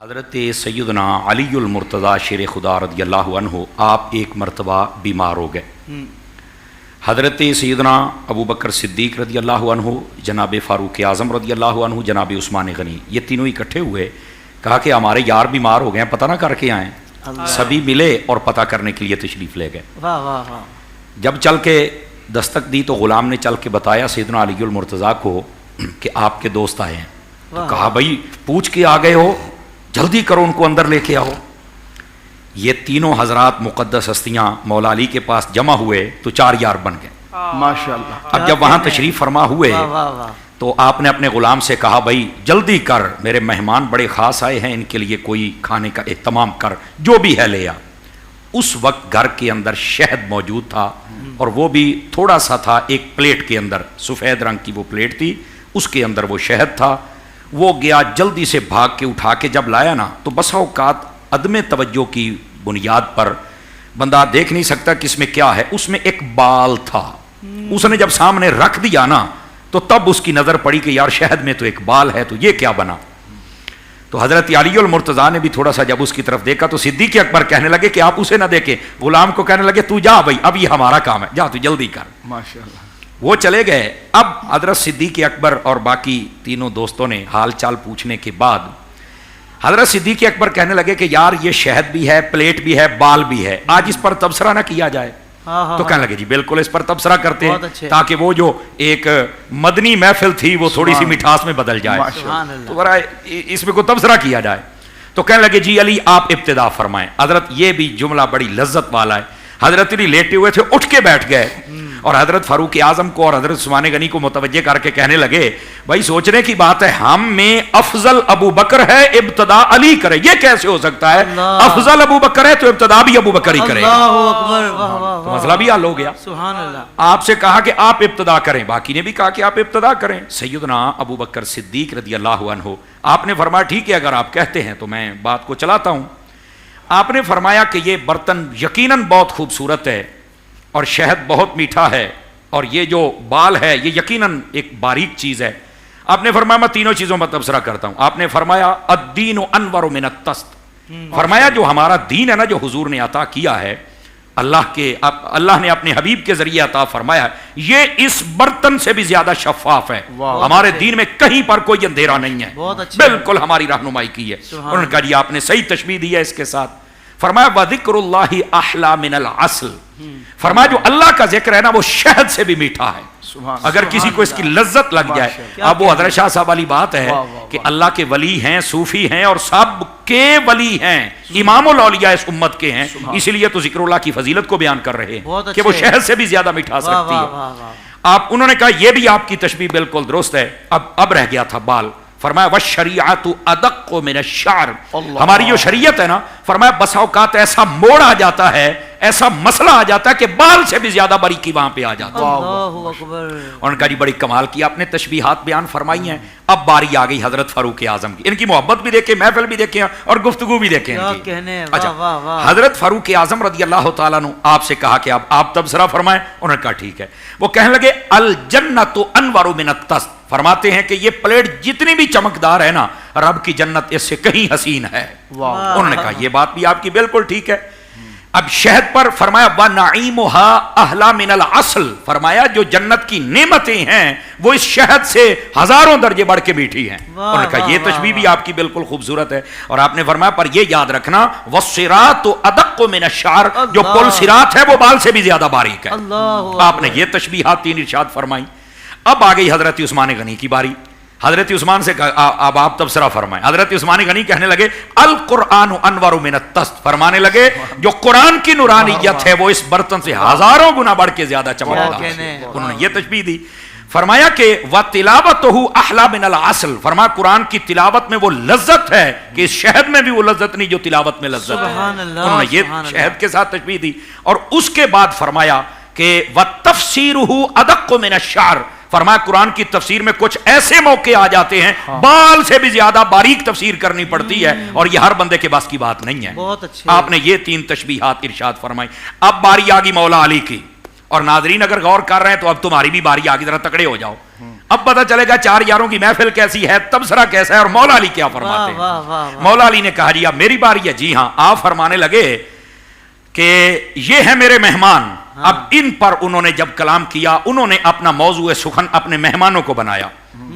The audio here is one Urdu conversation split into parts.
حضرت سیدنا علی المرتضیٰ شیر خدا رضی اللہ عنہ آپ ایک مرتبہ بیمار ہو گئے۔ حضرت سیدنا ابو بکر صدیق رضی اللہ عنہ، جناب فاروق اعظم رضی اللہ عنہ، جناب عثمان غنی، یہ تینوں اکٹھے ہوئے، کہا کہ ہمارے یار بیمار ہو گئے ہیں، پتہ نہ کر کے آئیں۔ سبھی ملے اور پتہ کرنے کے لیے تشریف لے گئے۔ جب چل کے دستک دی تو غلام نے چل کے بتایا سیدنا علی المرتضیٰ کو کہ آپ کے دوست آئے ہیں۔ تو کہا بھائی پوچھ کے آ گئے ہو، جلدی کرو ان کو اندر لے کے آؤ۔ یہ تینوں حضرات مقدس ہستیاں مولا علی کے پاس جمع ہوئے تو 4 یار بن گئے ماشاءاللہ۔ اب جب وہاں تشریف فرما ہوئے تو آپ نے اپنے غلام سے کہا بھائی جلدی کر، میرے مہمان بڑے خاص آئے ہیں، ان کے لیے کوئی کھانے کا اہتمام کر، جو بھی ہے لے آ۔ اس وقت گھر کے اندر شہد موجود تھا، اور وہ بھی تھوڑا سا تھا، ایک پلیٹ کے اندر، سفید رنگ کی وہ پلیٹ تھی، اس کے اندر وہ شہد تھا۔ وہ گیا جلدی سے بھاگ کے اٹھا کے جب لایا نا، تو بسا اوقات عدم توجہ کی بنیاد پر بندہ دیکھ نہیں سکتا کہ اس میں کیا ہے، اس میں ایک بال تھا۔ اس نے جب سامنے رکھ دیا نا تو تب اس کی نظر پڑی کہ یار شہد میں تو ایک بال ہے، تو یہ کیا بنا؟ تو حضرت علی المرتضیٰ نے بھی تھوڑا سا جب اس کی طرف دیکھا تو صدیق اکبر کہنے لگے کہ آپ اسے نہ دیکھیں، غلام کو کہنے لگے تو جا بھائی، اب یہ ہمارا کام ہے، جا تو جلدی کر۔ ماشاءاللہ۔ وہ چلے گئے۔ اب حضرت صدیق اکبر اور باقی تینوں دوستوں نے حال چال پوچھنے کے بعد حضرت صدیق اکبر کہنے لگے کہ یار یہ شہد بھی ہے، پلیٹ بھی ہے، بال بھی ہے، آج اس پر تبصرہ نہ کیا جائے؟ تو کہنے لگے جی بالکل اس پر تبصرہ کرتے ہیں، تاکہ وہ جو ایک مدنی محفل تھی وہ تھوڑی سی مٹھاس میں بدل جائے، تو ذرا اس میں کوئی تبصرہ کیا جائے۔ تو کہنے لگے جی علی آپ ابتدا فرمائیں۔ حضرت یہ بھی جملہ بڑی لذت والا ہے۔ حضرت علی لیٹے ہوئے تھے، اٹھ کے بیٹھ گئے اور حضرت فاروق اعظم کو اور حضرت عثمان غنی کو متوجہ کر کے کہنے لگے بھائی سوچنے کی بات ہے، ہم میں افضل ابو بکر ہے، ابتدا علی کرے، یہ کیسے ہو سکتا ہے؟ افضل ابو بکر ہے تو ابتدا بھی ابو بکر ہی کرے، تو مسئلہ بھی حل ہو گیا۔ آپ سے کہا کہ آپ ابتدا کریں، باقی نے بھی کہا کہ آپ ابتدا کریں۔ سیدنا ابو بکر صدیق رضی اللہ عنہ، آپ نے فرمایا ٹھیک ہے اگر آپ کہتے ہیں تو میں بات کو چلاتا ہوں۔ آپ نے فرمایا کہ یہ برتن یقیناً بہت خوبصورت ہے اور شہد بہت میٹھا ہے، اور یہ جو بال ہے یہ یقیناً ایک باریک چیز ہے۔ آپ نے فرمایا میں تینوں چیزوں پر تبصرہ کرتا ہوں۔ آپ نے فرمایا الدین انور من الطست، فرمایا جو ہمارا دین ہے نا، جو حضور نے عطا کیا ہے، اللہ نے اپنے حبیب کے ذریعے عطا فرمایا ہے، یہ اس برتن سے بھی زیادہ شفاف ہے۔ ہمارے دین میں کہیں پر کوئی اندھیرا نہیں ہے، بالکل ہماری رہنمائی کی ہے۔ انہوں نے کہا جی آپ نے صحیح تشبیہ دی ہے اس کے ساتھ۔ فرمایا وَذِكْرُ اللَّهِ أَحْلَى مِنَ الْعَسْلِ، فرمایا جو اللہ کا ذکر ہے نا وہ شہد سے بھی میٹھا ہے، اگر کسی کو اس کی لذت لگ جائے۔ اب وہ حضرت شاہ صاحب والی بات ہے کہ اللہ کے ولی ہیں، صوفی ہیں، اور سب کے ولی ہیں، امام الاولیاء اس امت کے ہیں، اسی لیے تو ذکر اللہ کی فضیلت کو بیان کر رہے ہیں کہ وہ شہد سے بھی زیادہ میٹھا سکتی ہے۔ انہوں نے کہا یہ بھی آپ کی تشبیہ بالکل درست ہے۔ اب رہ گیا تھا بال۔ فرمایا وَالشَّرِيعَةُ أَدَقُّ مِنَ الشَّعْرِ، ہماری جو شریعت ہے نا، فرمایا بس اوقات ایسا موڑ آ جاتا ہے، ایسا مسئلہ آ جاتا ہے کہ بال سے بھی زیادہ باریکی وہاں پہ آ جاتا ہے۔ اور ان کا جی بڑی کمال کی آپ نے تشبیہات بیان فرمائی ہیں۔ اب باری آ گئی حضرت فاروق اعظم کی، ان کی محبت بھی دیکھیں، محفل بھی دیکھیں اور گفتگو بھی دیکھیں۔ اچھا، حضرت فاروق اعظم رضی اللہ تعالیٰ عنہ آپ سے کہا کہ آپ تبصرہ فرمائیں، انہوں نے کہا ٹھیک ہے۔ وہ کہنے لگے الجنت انور من الطست، فرماتے ہیں کہ یہ پلیٹ جتنی بھی چمکدار ہے نا، رب کی جنت اس سے کہیں حسین ہے۔ انہوں نے کہا یہ بات بھی آپ کی بالکل ٹھیک ہے۔ اب شہد پر فرمایا وَنَعِيمُهَا أَحْلَى مِنَ الْعَسْلِ، فرمایا جو جنت کی نعمتیں ہیں وہ اس شہد سے ہزاروں درجے بڑھ کے میٹھی ہیں۔ انہوں نے کہا یہ تشبیہ بھی آپ کی بالکل خوبصورت ہے۔ اور آپ نے فرمایا پر یہ یاد رکھنا وَالصِّرَاطُ أَدَقُّ مِنَ الشَّعْرِ، جو پل صراط ہے وہ بال سے بھی زیادہ باریک ہے۔ آپ نے یہ تشبیہات تین ارشاد فرمائی۔ اب آ گئی حضرت عثمان غنی کی باری۔ حضرت عثمان سے کہا اب آپ تبصرہ فرمائیں۔ حضرت عثمان غنی کہنے لگے القرآن انور من الطست، فرمانے لگے جو قرآن کی نورانیت ہے وہ اس برتن سے ہزاروں گنا بڑھ کے زیادہ چمکدار ہے۔ انہوں نے یہ تشبیہ دی۔ فرمایا کہ وَتِلَاوَتُهُ أَحْلَى مِنَ الْعَسْلِ، فرمایا قرآن کی تلاوت میں وہ لذت ہے کہ اس شہد میں بھی وہ لذت نہیں جو تلاوت میں لذت ہے۔ انہوں نے یہ شہد کے ساتھ تشبیہ دی۔ اور اس کے بعد فرمایا کہ وَتَفْسِيرُهُ أَدَقُّ مِنَ الشَّعْرِ، فرمایا قرآن کی تفسیر میں کچھ ایسے موقع آ جاتے ہیں بال سے بھی زیادہ باریک تفسیر کرنی پڑتی ہے، اور یہ ہر بندے کے بس کی بات نہیں ہے۔ آپ نے یہ تین تشبیہات ارشاد فرمائی۔ اب باری آ گئی مولا علی کی، اور ناظرین اگر غور کر رہے ہیں تو اب تمہاری بھی باری آ گئی، ذرا تکڑے ہو جاؤ۔ اب پتہ چلے گا چار یاروں کی محفل کیسی ہے، تبصرہ کیسا ہے، اور مولا علی کیا فرماتے ہیں۔ مولا علی نے کہا جی اب میری باری ہے۔ جی ہاں۔ آپ فرمانے لگے کہ یہ ہے میرے مہمان۔ اب ان پر انہوں نے جب کلام کیا، انہوں نے اپنا موضوع سخن اپنے مہمانوں کو بنایا۔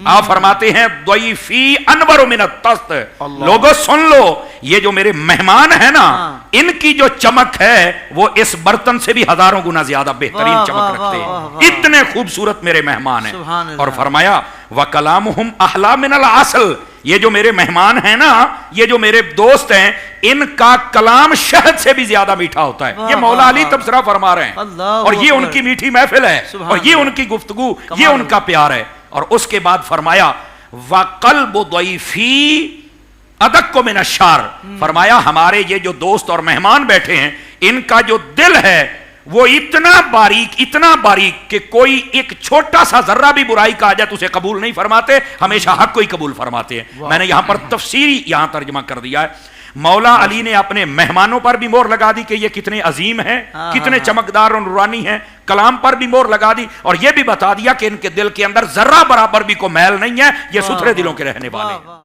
آپ فرماتے ہیں ضیفی انور من الطست، لوگوں سن لو، یہ جو میرے مہمان ہیں نا، ان کی جو چمک ہے وہ اس برتن سے بھی ہزاروں گنا زیادہ بہترین چمک رکھتے ہیں، اتنے خوبصورت میرے مہمان ہیں۔ اور فرمایا وَكَلَامُهُمْ أَحْلَى مِنَ الْعَسَلِ، یہ جو میرے مہمان ہیں نا، یہ جو میرے دوست ہیں، ان کا کلام شہد سے بھی زیادہ میٹھا ہوتا ہے۔ یہ مولا علی تبصرہ فرما رہے ہیں، اور یہ ان کی میٹھی محفل ہے، اور یہ ان کی گفتگو، یہ ان کا پیار ہے۔ اور اس کے بعد فرمایا وَقَلْبُ ضَيْفِي أَدَقُّ مِنَ الشَّعْرِ، فرمایا ہمارے یہ جو دوست اور مہمان بیٹھے ہیں، ان کا جو دل ہے وہ اتنا باریک کہ کوئی ایک چھوٹا سا ذرہ بھی برائی کا آ جائے تو اسے قبول نہیں فرماتے، ہمیشہ حق کو ہی قبول فرماتے ہیں۔ میں نے یہاں پر تفسیری یہاں ترجمہ کر دیا ہے۔ مولا علی نے اپنے مہمانوں پر بھی مہر لگا دی کہ یہ کتنے عظیم ہیں، کتنے چمکدار اور نورانی ہیں، کلام پر بھی مہر لگا دی، اور یہ بھی بتا دیا کہ ان کے دل کے اندر ذرہ برابر بھی کوئی میل نہیں ہے، یہ ستھرے دلوں کے رہنے والے ہیں۔